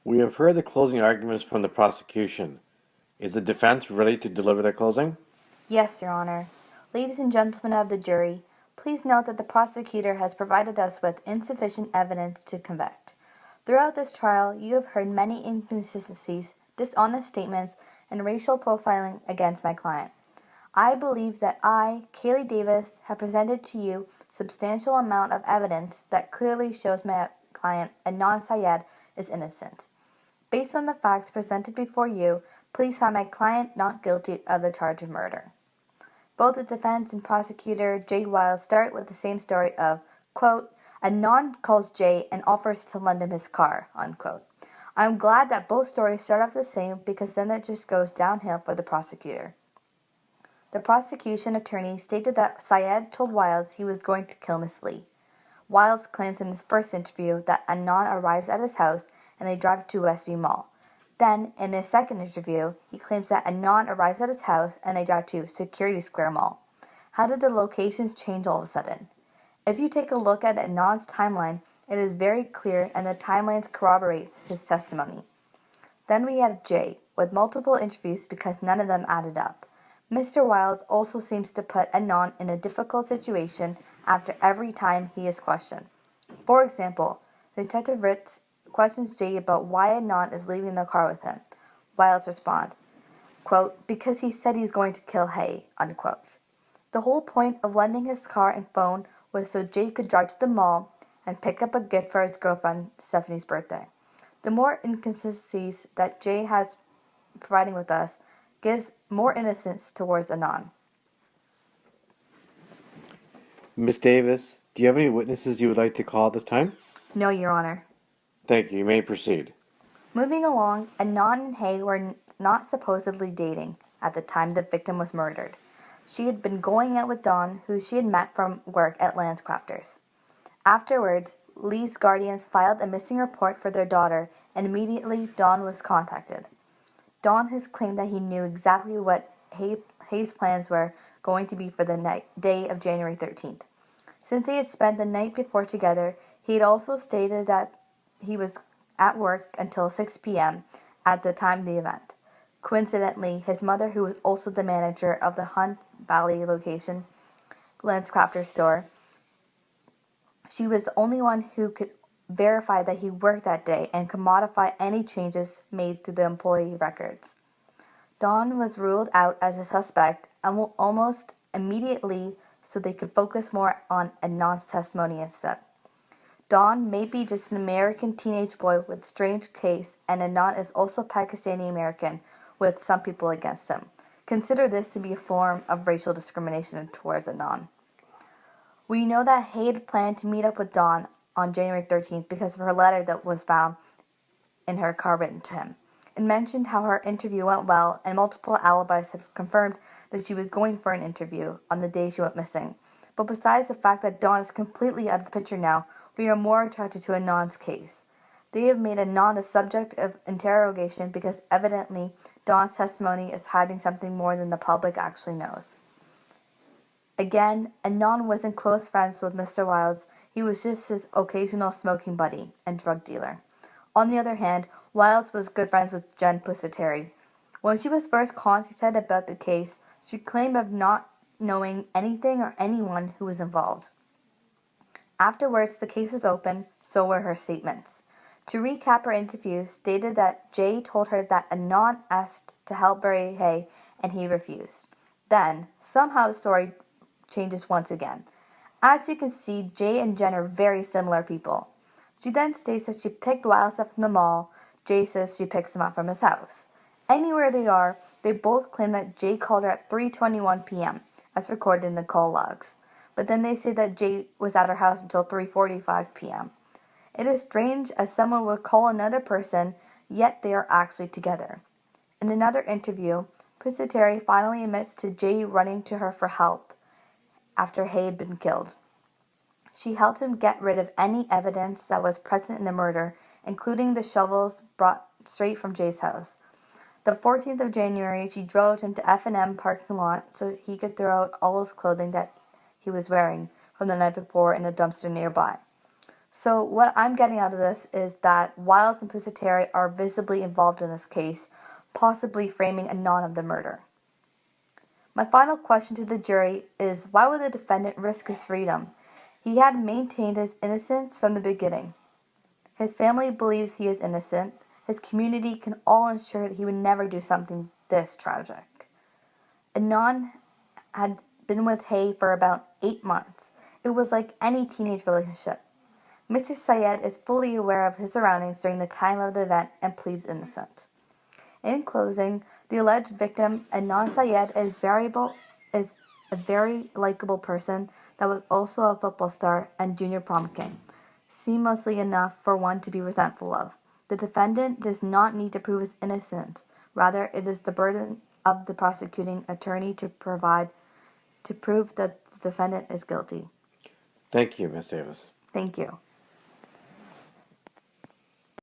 We have heard the closing arguments from the prosecution. Is the defense ready to deliver their closing? Yes, Your Honor. Ladies and gentlemen of the jury, please note that the prosecutor has provided us with insufficient evidence to convict. Throughout this trial, you have heard many inconsistencies, dishonest statements, and racial profiling against my client. I believe that I, Kaylee Davis, have presented to you a substantial amount of evidence that clearly shows my client, Adnan Syed, is innocent. Based on the facts presented before you, please find my client not guilty of the charge of murder. Both the defense and prosecutor, Jay Wiles, start with the same story of, quote, Adnan calls Jay and offers to lend him his car, unquote. I'm glad that both stories start off the same because then it just goes downhill for the prosecutor. The prosecution attorney stated that Syed told Wiles he was going to kill Miss Lee. Wiles claims in his first interview that Adnan arrives at his house and they drive to Westview Mall. Then, in his second interview, he claims that Adnan arrives at his house and they drive to Security Square Mall. How did the locations change all of a sudden? If you take a look at Adnan's timeline, it is very clear and the timelines corroborates his testimony. Then we have Jay, with multiple interviews because none of them added up. Mr. Wiles also seems to put Adnan in a difficult situation after every time he is questioned. For example, Detective Ritz questions Jay about why Adnan is leaving the car with him. Wiles responds, quote, because he said he's going to kill Hay, unquote. The whole point of lending his car and phone was so Jay could drive to the mall and pick up a gift for his girlfriend Stephanie's birthday. The more inconsistencies that Jay has providing with us gives more innocence towards Adnan. Miss Davis, do you have any witnesses you would like to call at this time? No, Your Honor. Thank you. You may proceed. Moving along, Adnan and Hay were not supposedly dating at the time the victim was murdered. She had been going out with Dawn, who she had met from work at Lancecrafters. Afterwards, Lee's guardians filed a missing report for their daughter, and immediately Dawn was contacted. Dawn has claimed that he knew exactly what Hay's plans were going to be for the day of January 13th. Since they had spent the night before together, he had also stated that he was at work until 6 p.m. at the time of the event. Coincidentally, his mother, who was also the manager of the Hunt Valley location Lenscrafter store, she was the only one who could verify that he worked that day and could modify any changes made to the employee records. Dawn was ruled out as a suspect almost immediately so they could focus more on Adnan's testimony instead. Dawn may be just an American teenage boy with a strange case, and Adnan is also Pakistani American with some people against him. Consider this to be a form of racial discrimination towards Adnan. We know that Hay had planned to meet up with Dawn on January 13th because of her letter that was found in her car written to him. It mentioned how her interview went well, and multiple alibis have confirmed that she was going for an interview on the day she went missing. But besides the fact that Dawn is completely out of the picture now, we are more attracted to Adnan's case. They have made Adnan the subject of interrogation because evidently Dawn's testimony is hiding something more than the public actually knows. Again, Adnan wasn't close friends with Mr. Wiles. He was just his occasional smoking buddy and drug dealer. On the other hand, Wiles was good friends with Jen Pusateri. When she was first contacted about the case, she claimed of not knowing anything or anyone who was involved. Afterwards, the case was open, so were her statements. To recap her interview, stated that Jay told her that Adnan asked to help bury Hay and he refused. Then, somehow the story changes once again. As you can see, Jay and Jen are very similar people. She then states that she picked Wiles up from the mall. Jay says she picks him up from his house. Anywhere they are, they both claim that Jay called her at 3:21 p.m., as recorded in the call logs. But then they say that Jay was at her house until 3:45 p.m. It is strange as someone would call another person, yet they are actually together. In another interview, Pusateri finally admits to Jay running to her for help after Hay had been killed. She helped him get rid of any evidence that was present in the murder, including the shovels brought straight from Jay's house. The 14th of January, she drove him to F&M parking lot so he could throw out all his clothing that he was wearing from the night before in a dumpster nearby. So what I'm getting out of this is that Wiles and Pusateri are visibly involved in this case, possibly framing Anon of the murder. My final question to the jury is, why would the defendant risk his freedom? He had maintained his innocence from the beginning. His family believes he is innocent. His community can all ensure that he would never do something this tragic. Anon had been with Hay for about 8 months. It was like any teenage relationship. Mr. Syed is fully aware of his surroundings during the time of the event and pleads innocent. In closing, the alleged victim, Anon Syed, is a very likable person that was also a football star and junior prom king, seamlessly enough for one to be resentful of. The defendant does not need to prove his innocence. Rather, it is the burden of the prosecuting attorney to prove that the defendant is guilty. Thank you, Ms. Davis. Thank you.